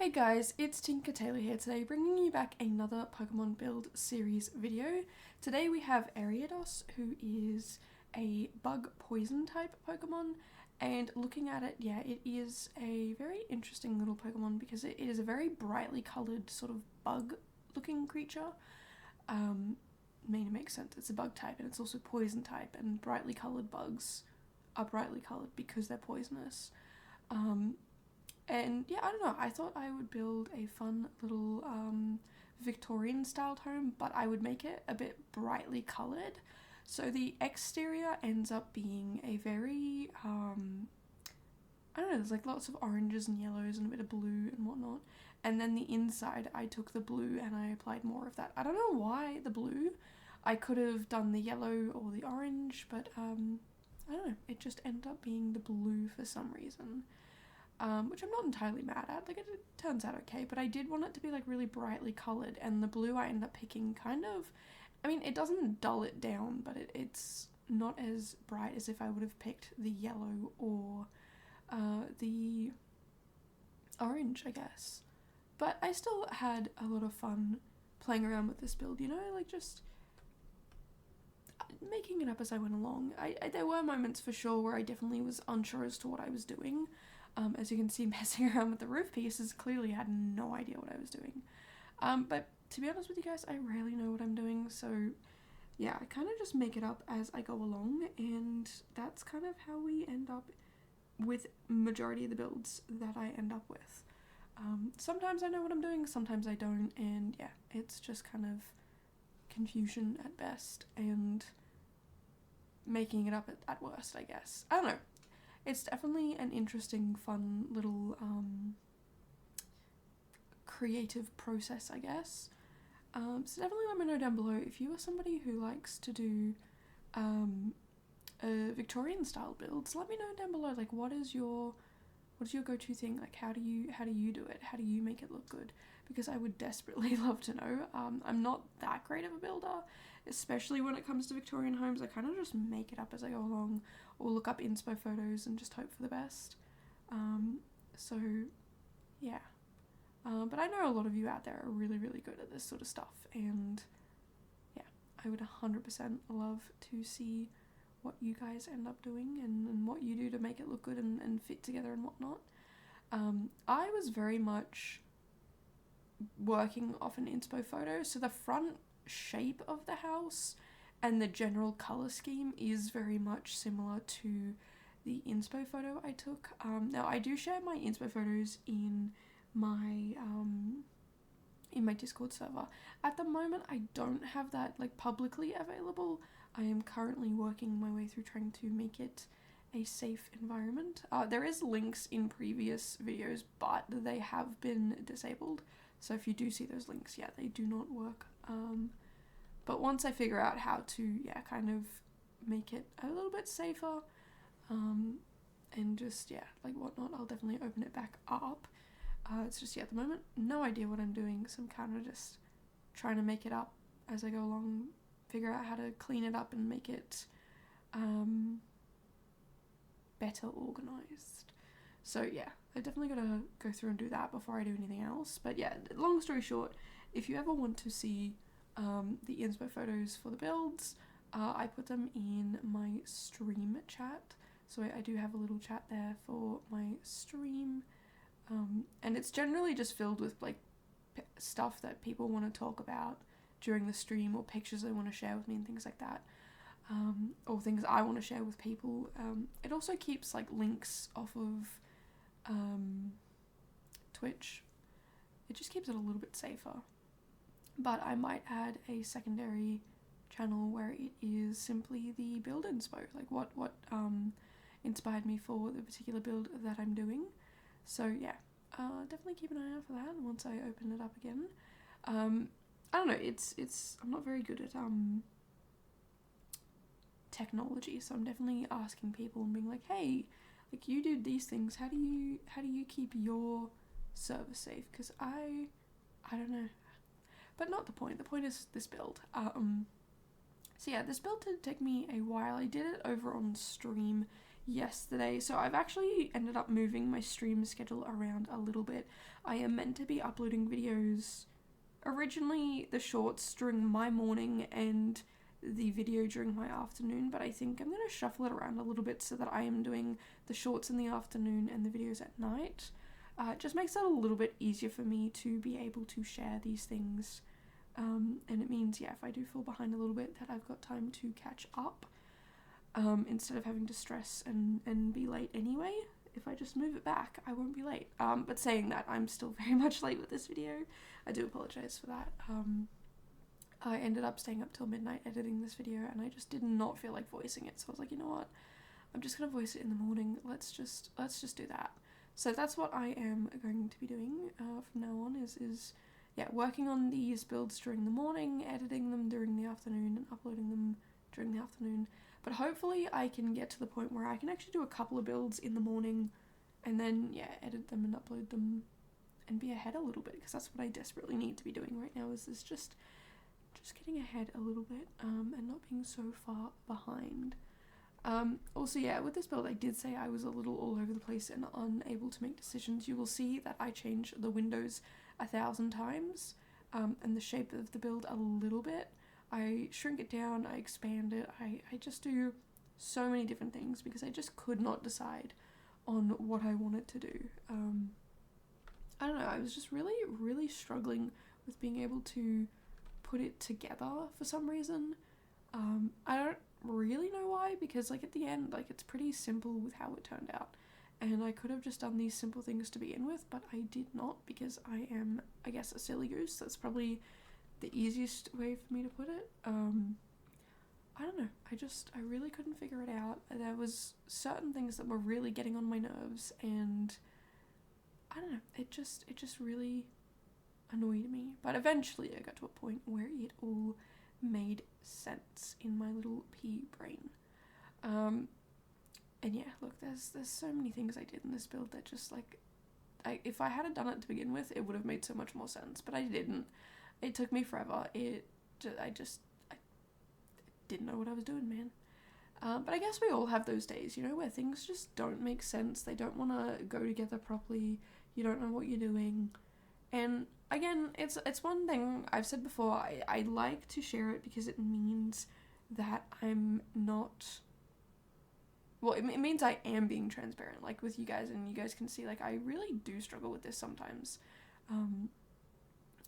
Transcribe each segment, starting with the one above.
Hey guys, it's Tinker Taylor here today, bringing you back another Pokemon build series video. Today we have Ariados, who is a bug poison type Pokemon, and looking at it, yeah, it is a very interesting little Pokemon because it is a very brightly coloured sort of bug looking creature. I mean, it makes sense, it's a bug type and it's also poison type, and brightly coloured bugs are brightly coloured because they're poisonous. And yeah, I don't know, I thought I would build a fun little Victorian styled home, but I would make it a bit brightly coloured. So the exterior ends up being a very, I don't know, there's like lots of oranges and yellows and a bit of blue and whatnot. And then the inside, I took the blue and I applied more of that. I don't know why the blue. I could have done the yellow or the orange, but I don't know, it just ended up being the blue for some reason. Which I'm not entirely mad at, like it turns out okay, but I did want it to be like really brightly coloured, and the blue I ended up picking kind of, I mean, it doesn't dull it down, but it's not as bright as if I would have picked the yellow or the orange, I guess. But I still had a lot of fun playing around with this build, you know, like just making it up as I went along. There were moments for sure where I definitely was unsure as to what I was doing. As you can see, messing around with the roof pieces, clearly had no idea what I was doing. But to be honest with you guys, I rarely know what I'm doing, so yeah, I kind of just make it up as I go along, and that's kind of how we end up with majority of the builds that I end up with. Sometimes I know what I'm doing, sometimes I don't, and yeah, it's just kind of confusion at best, and making it up at worst, I guess. I don't know. It's definitely an interesting, fun little creative process, I guess. So definitely let me know down below if you are somebody who likes to do Victorian style builds. Let me know down below, like what is your go-to thing? Like how do you do it? How do you make it look good? Because I would desperately love to know. I'm not that great of a builder, especially when it comes to Victorian homes. I kind of just make it up as I go along, or look up inspo photos and just hope for the best. So yeah. But I know a lot of you out there are really, really good at this sort of stuff, and yeah, I would 100% love to see what you guys end up doing and what you do to make it look good and fit together and whatnot. I was very much working off an inspo photo, so the front shape of the house and the general colour scheme is very much similar to the inspo photo I took. Now I do share my inspo photos in my Discord server. At the moment I don't have that like publicly available. I am currently working my way through trying to make it a safe environment. There is links in previous videos, but they have been disabled, so if you do see those links, yeah, they do not work. But once I figure out how to, yeah, kind of make it a little bit safer, and just, yeah, like whatnot, I'll definitely open it back up. It's just, yeah, at the moment, no idea what I'm doing, so I'm kind of just trying to make it up as I go along, figure out how to clean it up and make it better organised. So yeah, I definitely gotta go through and do that before I do anything else. But yeah, long story short, if you ever want to see the inspo photos for the builds, I put them in my stream chat. So I do have a little chat there for my stream. And it's generally just filled with like stuff that people want to talk about during the stream, or pictures they want to share with me and things like that, or things I want to share with people. It also keeps like links off of Twitch. It just keeps it a little bit safer. But I might add a secondary channel where it is simply the build inspo, like what inspired me for the particular build that I'm doing. So yeah, definitely keep an eye out for that once I open it up again. I don't know, it's I'm not very good at technology, so I'm definitely asking people and being like, hey, like you do these things, how do you keep your server safe? Because I don't know, but not the point. The point is this build. So yeah, this build did take me a while. I did it over on stream yesterday. So I've actually ended up moving my stream schedule around a little bit. I am meant to be uploading videos, originally the shorts during my morning and the video during my afternoon, but I think I'm going to shuffle it around a little bit so that I am doing the shorts in the afternoon and the videos at night. It just makes it a little bit easier for me to be able to share these things. And it means, yeah, if I do fall behind a little bit, that I've got time to catch up, instead of having to stress and be late anyway. If I just move it back, I won't be late. But saying that, I'm still very much late with this video. I do apologise for that. I ended up staying up till midnight editing this video, and I just did not feel like voicing it, so I was like, you know what, I'm just gonna voice it in the morning. Let's just do that. So that's what I am going to be doing from now on, is working on these builds during the morning, editing them during the afternoon, and uploading them during the afternoon. But hopefully I can get to the point where I can actually do a couple of builds in the morning, and then edit them and upload them and be ahead a little bit, because that's what I desperately need to be doing right now, is just getting ahead a little bit, and not being so far behind. Also, with this build, I did say I was a little all over the place and unable to make decisions. You will see that I change the windows 1,000 times, and the shape of the build a little bit. I shrink it down, I expand it, I just do so many different things because I just could not decide on what I wanted to do. I don't know, I was just really, really struggling with being able to put it together for some reason. I don't really know why, because like at the end, like it's pretty simple with how it turned out, and I could have just done these simple things to begin with, but I did not, because I am, I guess, a silly goose. That's probably the easiest way for me to put it. I don't know, I really couldn't figure it out. There was certain things that were really getting on my nerves, and I don't know, it just really annoyed me. But eventually I got to a point where it all made sense in my little pea brain. And look, there's so many things I did in this build that just like, if I had done it to begin with, it would have made so much more sense, but I didn't. It took me forever. I didn't know what I was doing, man. But I guess we all have those days, you know, where things just don't make sense. They don't want to go together properly. You don't know what you're doing. And again, it's one thing I've said before, I like to share it because it means that I'm not, well, it means I am being transparent, like with you guys, and you guys can see, like, I really do struggle with this sometimes.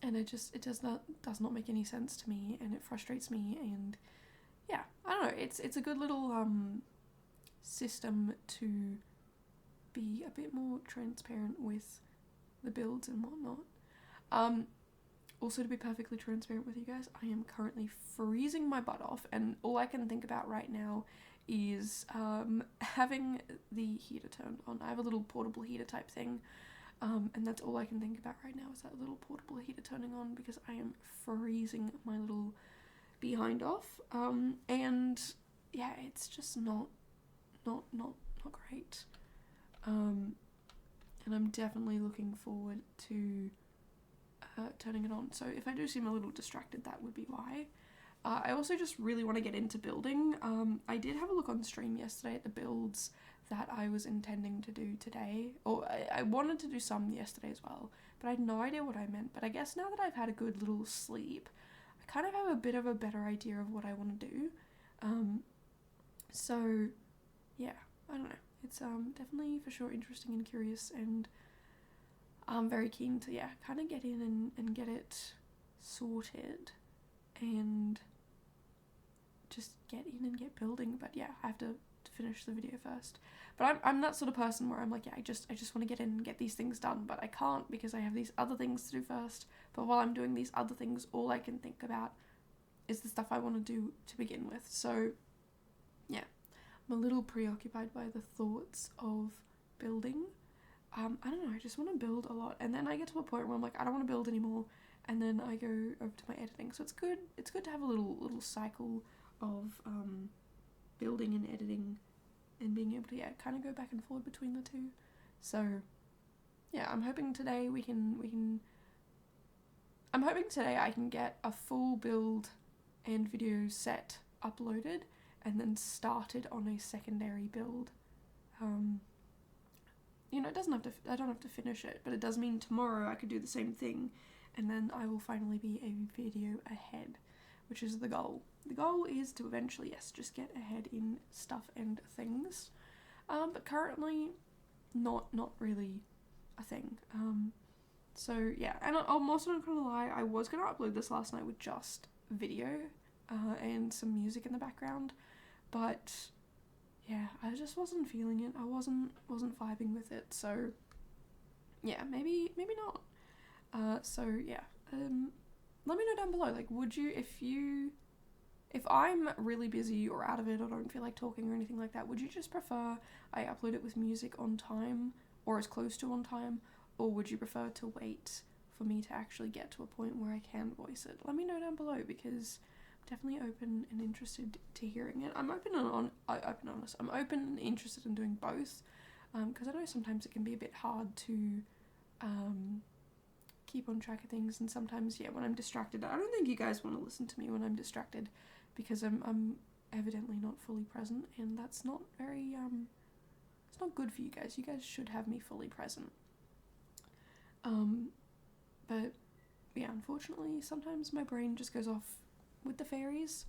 And it does not make any sense to me, and it frustrates me, and I don't know, it's a good little system to be a bit more transparent with the builds and whatnot. Also, to be perfectly transparent with you guys, I am currently freezing my butt off, and all I can think about right now is having the heater turned on. I have a little portable heater type thing, and that's all I can think about right now, is that little portable heater turning on, because I am freezing my little behind off. And it's just not great. And I'm definitely looking forward to turning it on. So if I do seem a little distracted, that would be why. I also just really want to get into building. I did have a look on stream yesterday at the builds that I was intending to do today, or I wanted to do some yesterday as well, but I had no idea what I meant. But I guess now that I've had a good little sleep, I kind of have a bit of a better idea of what I want to do. So yeah, I don't know. It's definitely for sure interesting and curious, and I'm very keen to kind of get in and get it sorted and just get in and get building. But I have to finish the video first. But I'm that sort of person where I'm like, I just want to get in and get these things done, but I can't because I have these other things to do first. But while I'm doing these other things, all I can think about is the stuff I want to do to begin with. So I'm a little preoccupied by the thoughts of building. I don't know, I just want to build a lot, and then I get to a point where I'm like, I don't want to build anymore, and then I go over to my editing. So it's good to have a little cycle of building and editing, and being able to kind of go back and forth between the two. So I'm hoping today I can get a full build and video set uploaded, and then started on a secondary build you know, it doesn't have to, I don't have to finish it, but it does mean tomorrow I could do the same thing, and then I will finally be a video ahead, which is the goal. The goal is to eventually, yes, just get ahead in stuff and things, but currently not really a thing. So yeah, and I'm also not gonna lie, I was gonna upload this last night with just video and some music in the background, but yeah, I just wasn't feeling it. I wasn't vibing with it, so yeah, maybe not. So yeah, let me know down below, like, would you, if I'm really busy or out of it or don't feel like talking or anything like that, would you just prefer I upload it with music on time or as close to on time, or would you prefer to wait for me to actually get to a point where I can voice it? Let me know down below, because I'm definitely open and interested to hearing it. I'm open and interested in doing both, because I know sometimes it can be a bit hard to keep on track of things, and sometimes, yeah, when I'm distracted, I don't think you guys want to listen to me when I'm distracted, because I'm evidently not fully present, and that's not very, it's not good for you guys. You guys should have me fully present. But yeah, unfortunately, sometimes my brain just goes off with the fairies,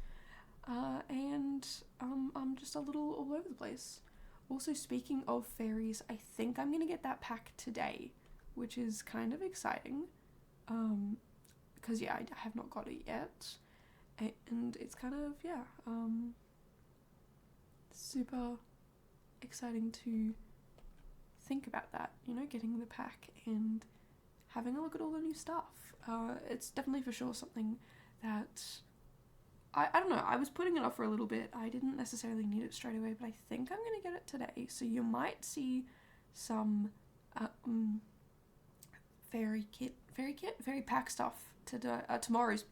and I'm just a little all over the place. Also, speaking of fairies, I think I'm gonna get that pack today, which is kind of exciting, because yeah, I have not got it yet, and it's kind of, yeah, super exciting to think about that, you know, getting the pack and having a look at all the new stuff. It's definitely for sure something that I don't know, I was putting it off for a little bit. I didn't necessarily need it straight away, but I think I'm gonna get it today, so you might see some fairy pack stuff tomorrow's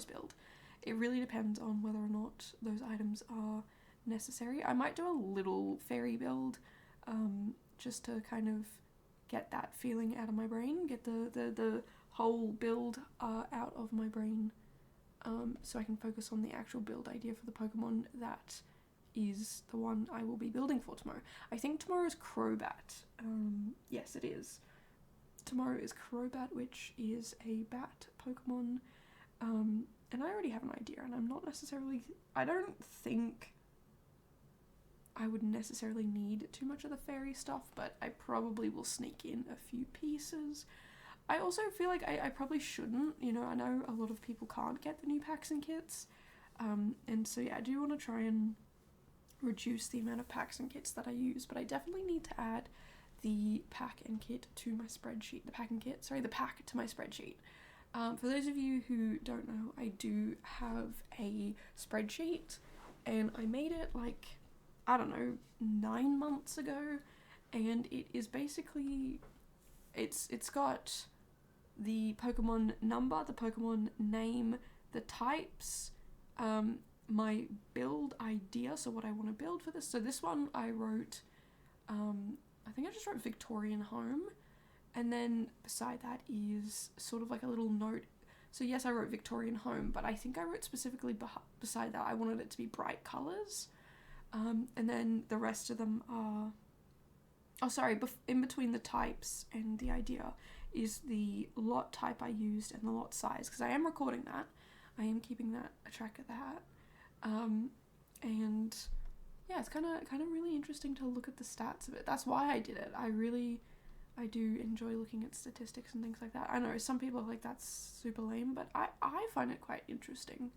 build. It really depends on whether or not those items are necessary. I might do a little fairy build, just to kind of get that feeling out of my brain, get the whole build out of my brain, so I can focus on the actual build idea for the Pokemon that is the one I will be building for tomorrow. I think tomorrow is Crobat. Yes, it is. Tomorrow is Crobat, which is a bat Pokemon, and I already have an idea, and I don't think I would necessarily need too much of the fairy stuff, but I probably will sneak in a few pieces. I also feel like I probably shouldn't, you know, I know a lot of people can't get the new packs and kits, and so yeah, I do want to try and reduce the amount of packs and kits that I use, but I definitely need to add the pack and kit to my spreadsheet, the pack to my spreadsheet. For those of you who don't know, I do have a spreadsheet, and I made it like, I don't know, 9 months ago, and it is basically, it's got the Pokemon number, the Pokemon name, the types, my build idea, so what I want to build for this. So this one I wrote, I think I just wrote Victorian home, and then beside that is sort of like a little note. So yes, I wrote Victorian home, but I think I wrote specifically beside that I wanted it to be bright colours. And then the rest of them are, in between the types and the idea is the lot type I used and the lot size, because I am recording that. I am keeping a track of that. And yeah, it's kind of really interesting to look at the stats of it. That's why I did it. I do enjoy looking at statistics and things like that. I know some people are like, that's super lame, but I find it quite interesting,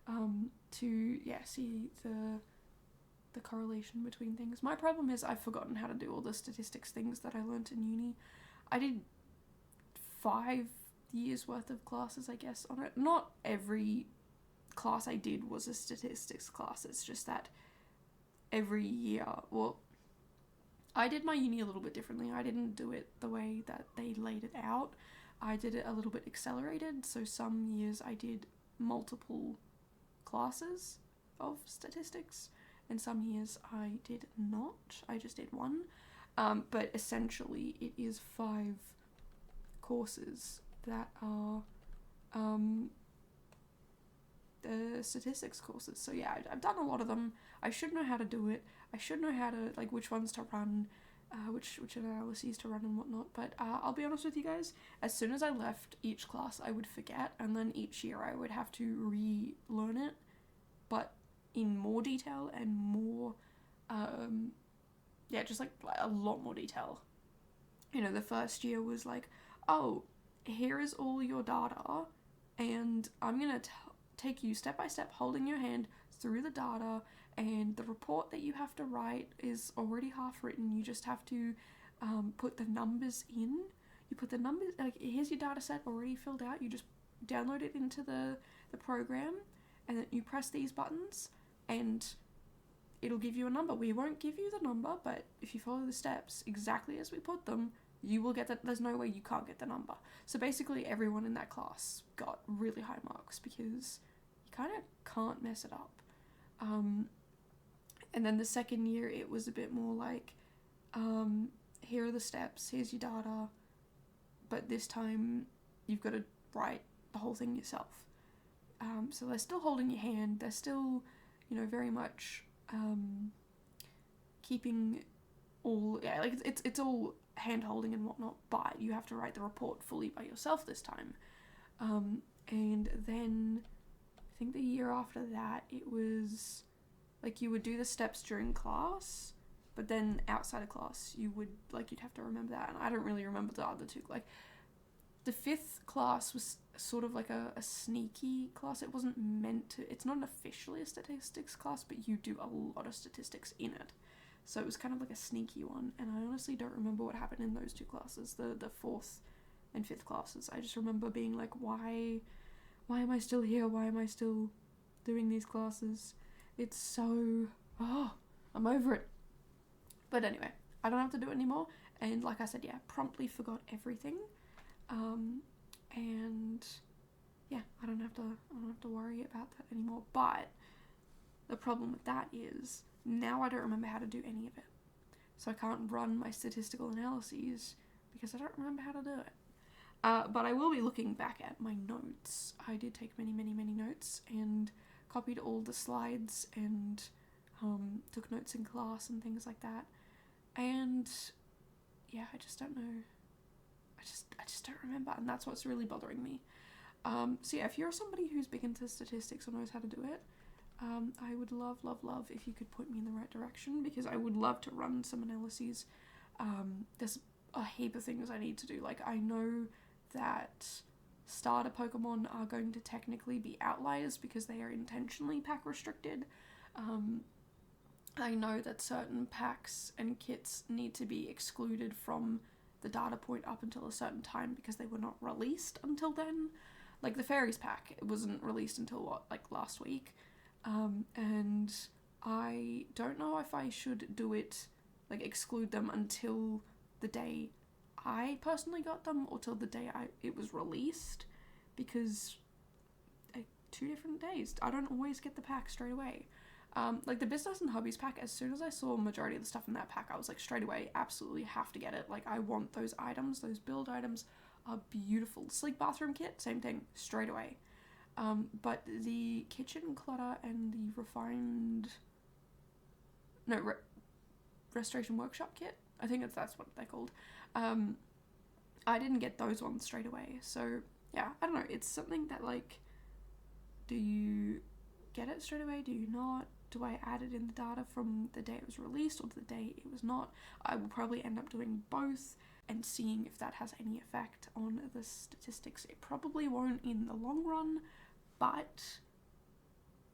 to see the correlation between things. My problem is I've forgotten how to do all the statistics things that I learnt in uni. I did 5 years worth of classes, I guess, on it. Not every class I did was a statistics class, it's just that every year, well, I did my uni a little bit differently. I didn't do it the way that they laid it out. I did it a little bit accelerated, so some years I did multiple classes of statistics, and some years I did not. I just did one. But essentially it is 5 courses that are the statistics courses. So yeah, I've done a lot of them. I should know how to do it. I should know how to, like, which ones to run, which analyses to run and whatnot. But I'll be honest with you guys, as soon as I left each class, I would forget, and then each year I would have to relearn it, but in more detail and more, just like a lot more detail. You know, the first year was like, oh, here is all your data, and I'm gonna take you step by step, holding your hand through the data, and the report that you have to write is already half written. You just have to put the numbers in. You put the numbers, like, here's your data set already filled out. You just download it into the program, and then you press these buttons, and it'll give you a number. We won't give you the number, but if you follow the steps exactly as we put them, you will get that. There's no way you can't get the number. So basically everyone in that class got really high marks because you kind of can't mess it up. And then the second year it was a bit more like, here are the steps, here's your data, but this time you've got to write the whole thing yourself. So they're still holding your hand, they're still, you know, very much keeping all, like it's all hand holding and whatnot, but you have to write the report fully by yourself this time. And then I think the year after that, it was like you would do the steps during class, but then outside of class you'd have to remember that, and I don't really remember the other two. Like the 5th class was sort of like a sneaky class. It wasn't meant to, it's not officially a statistics class, but you do a lot of statistics in it. So it was kind of like a sneaky one, and I honestly don't remember what happened in those two classes, the 4th and 5th classes. I just remember being like, why am I still here? Why am I still doing these classes? It's so, I'm over it. But anyway, I don't have to do it anymore, and like I said, promptly forgot everything. And yeah, I don't have to worry about that anymore. But the problem with that is now I don't remember how to do any of it. So I can't run my statistical analyses because I don't remember how to do it. But I will be looking back at my notes. I did take many, many, many notes and copied all the slides and took notes in class and things like that. And yeah, I just don't know. I just don't remember, and that's what's really bothering me. So yeah, if you're somebody who's big into statistics or knows how to do it, I would love if you could point me in the right direction, because I would love to run some analyses. There's a heap of things I need to do. Like, I know that starter Pokemon are going to technically be outliers because they are intentionally pack restricted. I know that certain packs and kits need to be excluded from the data point up until a certain time because they were not released until then. Like the Fairies pack, it wasn't released until last week. And I don't know if I should do it, like exclude them until the day I personally got them or till the day it was released, because 2 different days. I don't always get the pack straight away. Like the Business and Hobbies pack, as soon as I saw majority of the stuff in that pack, I was like, straight away, absolutely have to get it. Like, I want those items. Those build items are beautiful. Sleek Bathroom Kit, same thing, straight away. But the Kitchen Clutter and the Restoration Workshop Kit, I think that's what they're called. I didn't get those ones straight away. So yeah, I don't know. It's something that, like, do you get it straight away? Do you not? Do I add it in the data from the day it was released or the day it was not? I will probably end up doing both and seeing if that has any effect on the statistics. It probably won't in the long run, but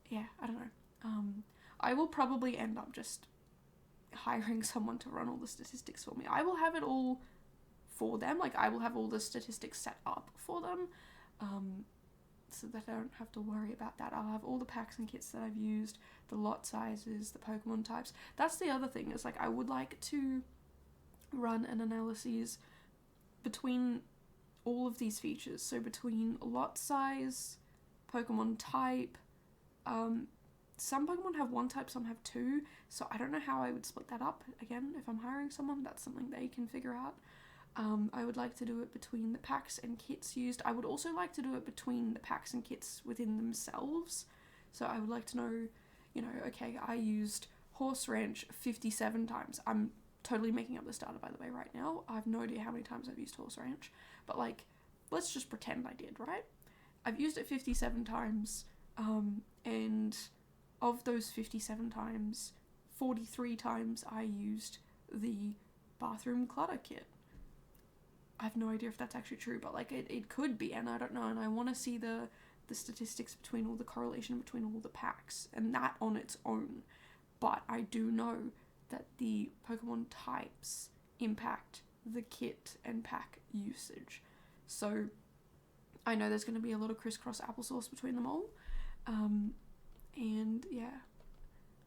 yeah, I don't know. I will probably end up just hiring someone to run all the statistics for me. I will have it all for them. Like, I will have all the statistics set up for them, so that I don't have to worry about that. I'll have all the packs and kits that I've used, the lot sizes, the Pokemon types. That's the other thing, is like, I would like to run an analysis between all of these features. So between lot size, Pokemon type, some Pokemon have 1 type, some have 2, so I don't know how I would split that up. Again, if I'm hiring someone, that's something they can figure out. I would like to do it between the packs and kits used. I would also like to do it between the packs and kits within themselves. So I would like to know, okay, I used horse ranch 57 times. I'm totally making up this data, by the way, right now. I have no idea how many times I've used horse ranch, but like, let's just pretend I did, right? I've used it 57 times, and of those 57 times, 43 times I used the bathroom clutter kit. I have no idea if that's actually true, but like it could be, and I don't know, and I want to see the statistics between all the correlation between all the packs, and that on its own. But I do know that the Pokemon types impact the kit and pack usage. So I know there's going to be a lot of crisscross applesauce between them all. And yeah,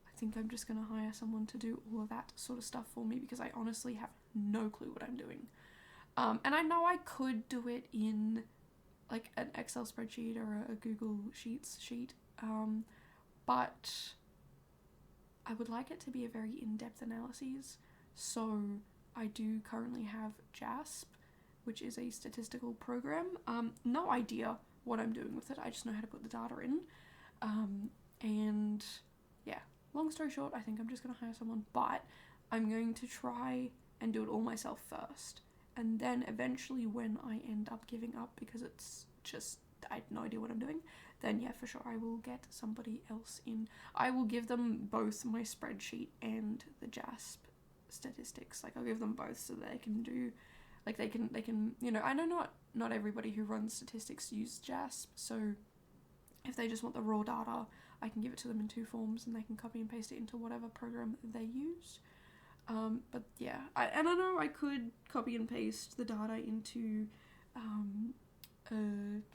I think I'm just going to hire someone to do all of that sort of stuff for me, because I honestly have no clue what I'm doing. And I know I could do it in like an Excel spreadsheet or a Google Sheets sheet, but I would like it to be a very in-depth analysis. So I do currently have JASP, which is a statistical program. No idea what I'm doing with it. I just know how to put the data in. And yeah, long story short, I think I'm just going to hire someone, but I'm going to try and do it all myself first. And then eventually when I end up giving up because it's just, I have no idea what I'm doing, then yeah, for sure, I will get somebody else in. I will give them both my spreadsheet and the JASP statistics. Like, I'll give them both so they can do, like, they can, you know, I know not everybody who runs statistics use JASP, so if they just want the raw data, I can give it to them in two forms and they can copy and paste it into whatever program they use. But yeah, I know I could copy and paste the data into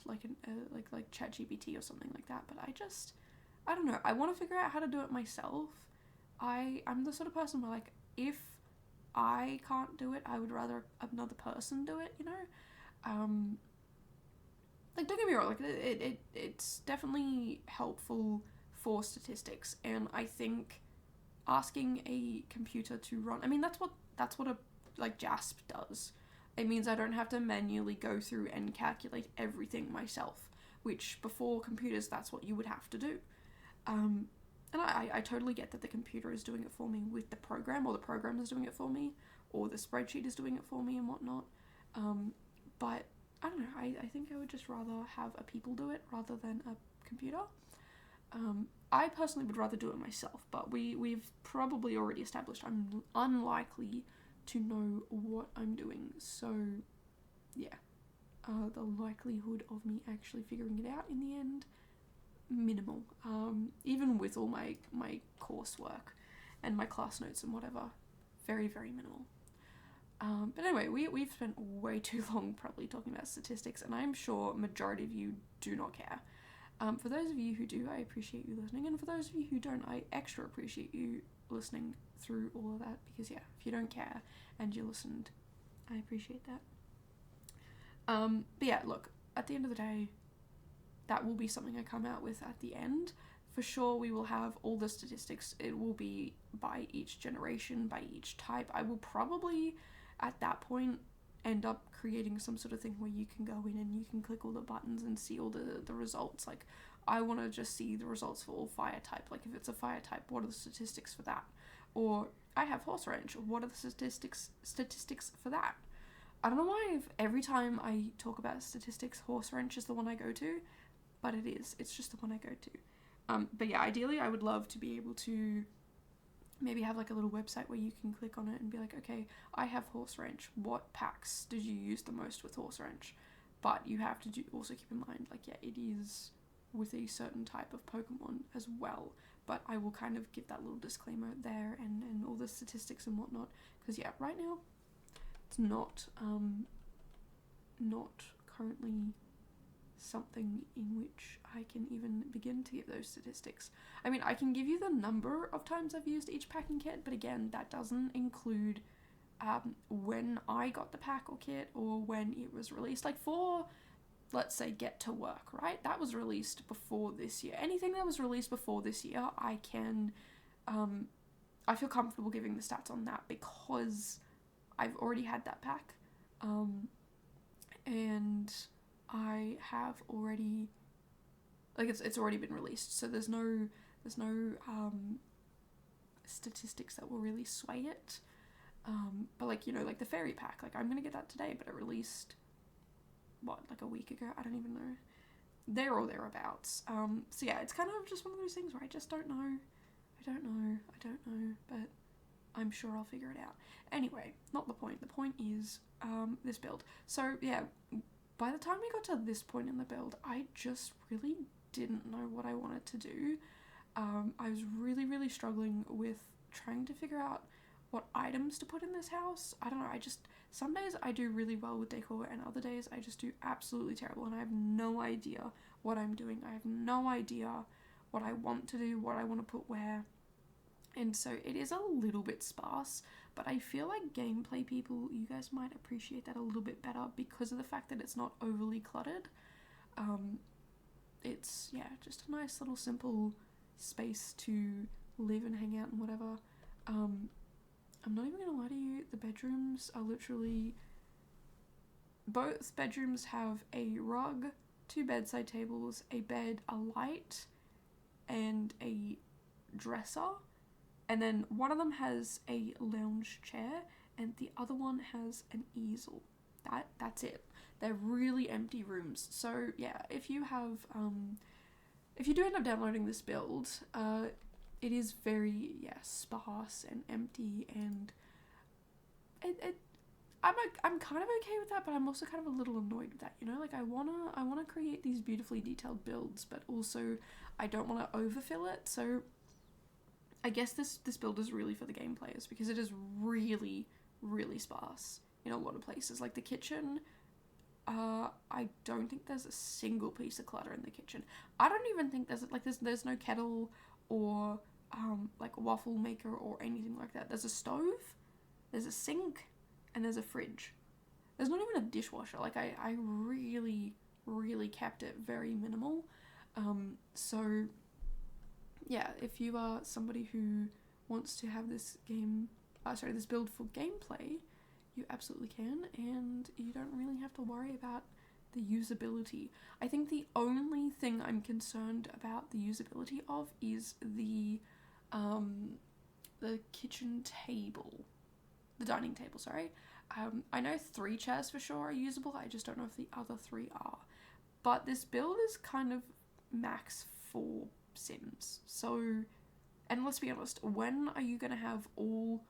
like ChatGPT or something like that, but I don't know. I want to figure out how to do it myself. I'm the sort of person where, like, if I can't do it, I would rather another person do it, you know? Like, don't get me wrong, like, it's definitely helpful for statistics, and I think asking a computer to run, I mean, that's what a, like, JASP does. It means I don't have to manually go through and calculate everything myself, which before computers, that's what you would have to do. And I totally get that the computer is doing it for me with the program, or the program is doing it for me, or the spreadsheet is doing it for me and whatnot. But I don't know, I think I would just rather have a people do it rather than a computer. I personally would rather do it myself, but we've probably already established I'm unlikely to know what I'm doing, so yeah, the likelihood of me actually figuring it out in the end, minimal, even with all my coursework and my class notes and whatever, very, very minimal. But anyway, we've spent way too long probably talking about statistics, and I'm sure majority of you do not care. For those of you who do, I appreciate you listening, and for those of you who don't, I extra appreciate you listening through all of that, because yeah, if you don't care and you listened, I appreciate that. But yeah, look, at the end of the day, that will be something I come out with at the end. For sure, we will have all the statistics. It will be by each generation, by each type. I will probably, at that point, end up creating some sort of thing where you can go in and you can click all the buttons and see all the results. Like, I want to just see the results for all fire type. Like, if it's a fire type, what are the statistics for that? Or I have horse ranch. What are the statistics for that? I don't know why every time I talk about statistics, horse ranch is the one I go to, but it is. It's just the one I go to. But yeah, ideally, I would love to be able to maybe have like a little website where you can click on it and be like, okay, I have horse ranch. What packs did you use the most with horse ranch? But you have to also keep in mind, like, yeah, it is with a certain type of Pokemon as well. But I will kind of give that little disclaimer there and all the statistics and whatnot. Because yeah, right now, it's not currently something in which I can even begin to give those statistics. I mean, I can give you the number of times I've used each packing kit, but again, that doesn't include when I got the pack or kit or when it was released. Like, for, let's say, Get to Work, right? That was released before this year. Anything that was released before this year, I feel comfortable giving the stats on that because I've already had that pack. And I have already, like, it's already been released, so there's no statistics that will really sway it. But like, you know, like the fairy pack, like I'm gonna get that today, but it released like a week ago. I don't even know. There or thereabouts. So yeah, it's kind of just one of those things where I just don't know. I don't know, but I'm sure I'll figure it out. Anyway, not the point. The point is this build. So yeah, by the time we got to this point in the build, I just really didn't know what I wanted to do. I was really struggling with trying to figure out what items to put in this house. I don't know, some days I do really well with decor and other days I just do absolutely terrible, and I have no idea what I'm doing. I have no idea what I want to do, what I want to put where. And so it is a little bit sparse, but I feel like gameplay people, you guys might appreciate that a little bit better because of the fact that it's not overly cluttered. It's, yeah, just a nice little simple space to live and hang out and whatever. I'm not even gonna lie to you, the bedrooms are literally, both bedrooms have a rug, 2 bedside tables, a bed, a light, and a dresser, and then one of them has a lounge chair and the other one has an easel. That's it. They're really empty rooms. So yeah, if you do end up downloading this build, it is very, sparse and empty, and I'm kind of okay with that, but I'm also kind of a little annoyed with that, you know? Like, I wanna create these beautifully detailed builds, but also I don't want to overfill it. So I guess this build is really for the game players because it is really sparse in a lot of places. Like the kitchen, I don't think there's a single piece of clutter in the kitchen. I don't even think there's no kettle or like a waffle maker or anything like that. There's a stove, there's a sink, and there's a fridge. There's not even a dishwasher. Like I really kept it very minimal. So yeah, if you are somebody who wants to have this build for gameplay, you absolutely can, and you don't really have to worry about the usability. I think the only thing I'm concerned about the usability of is the kitchen table, the dining table, sorry. I know 3 chairs for sure are usable, I just don't know if the other 3 are. But this build is kind of max 4 Sims. So, and let's be honest, when are you gonna have all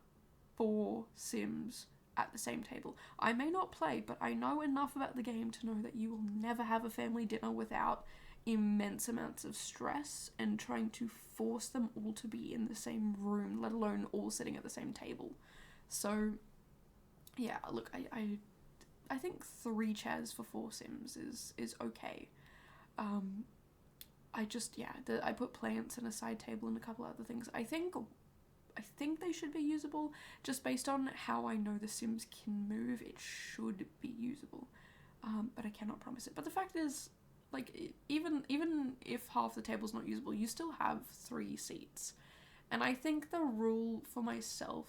4 Sims at the same table? I may not play, but I know enough about the game to know that you will never have a family dinner without immense amounts of stress and trying to force them all to be in the same room, let alone all sitting at the same table. So yeah, look, I think 3 chairs for 4 Sims is okay. I put plants and a side table and a couple other things. I think they should be usable. Just based on how I know the Sims can move, it should be usable. But I cannot promise it. But the fact is, like, even if half the table's not usable, you still have 3 seats. And I think the rule for myself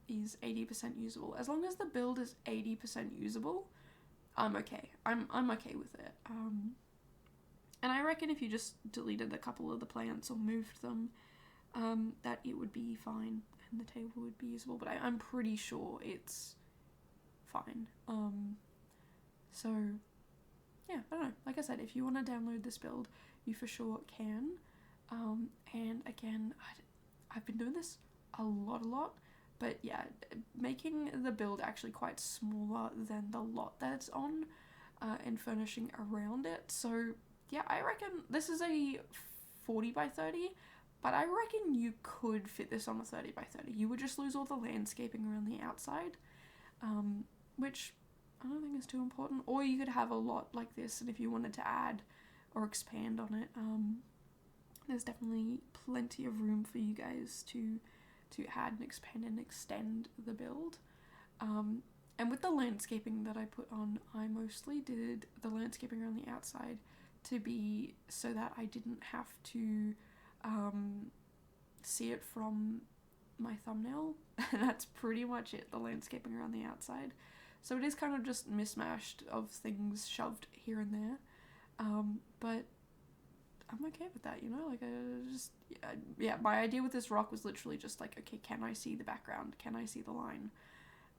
is 80% usable. As long as the build is 80% usable, I'm okay. I'm okay with it. And I reckon if you just deleted a couple of the plants or moved them, that it would be fine and the table would be usable. But I'm pretty sure it's fine. So yeah, I don't know. Like I said, if you want to download this build, you for sure can. And again, I've been doing this a lot. But yeah, making the build actually quite smaller than the lot that it's on, and furnishing around it. So yeah, I reckon this is a 40 by 30, but I reckon you could fit this on a 30 by 30. You would just lose all the landscaping around the outside, which I don't think is too important. Or you could have a lot like this, and if you wanted to add or expand on it, there's definitely plenty of room for you guys to add and expand and extend the build. And with the landscaping that I put on, I mostly did the landscaping around the outside to be so that I didn't have to see it from my thumbnail. And that's pretty much it, the landscaping around the outside. So it is kind of just mismatched of things shoved here and there. But I'm okay with that, you know, like, yeah, my idea with this rock was literally just like, okay, can I see the background? Can I see the line?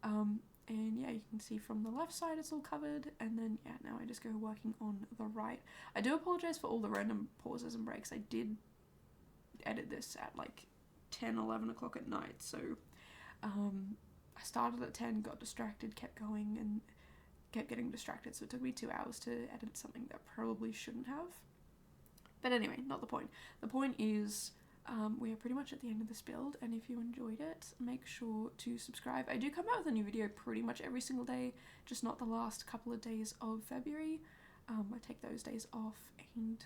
And yeah, you can see from the left side it's all covered, and then yeah, now I just go working on the right. I do apologize for all the random pauses and breaks. I did edit this at like 10-11 o'clock at night, so I started at 10, got distracted, kept going, and kept getting distracted, so it took me 2 hours to edit something that probably shouldn't have. But anyway, not the point. The point is, we are pretty much at the end of this build, and if you enjoyed it, make sure to subscribe. I do come out with a new video pretty much every single day, just not the last couple of days of February. I take those days off, and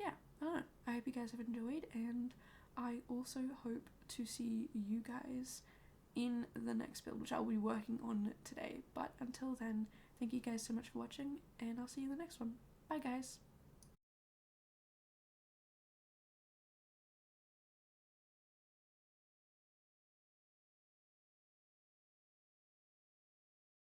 yeah, I don't know. I hope you guys have enjoyed, and I also hope to see you guys in the next build, which I'll be working on today. But until then, thank you guys so much for watching, and I'll see you in the next one. Bye guys!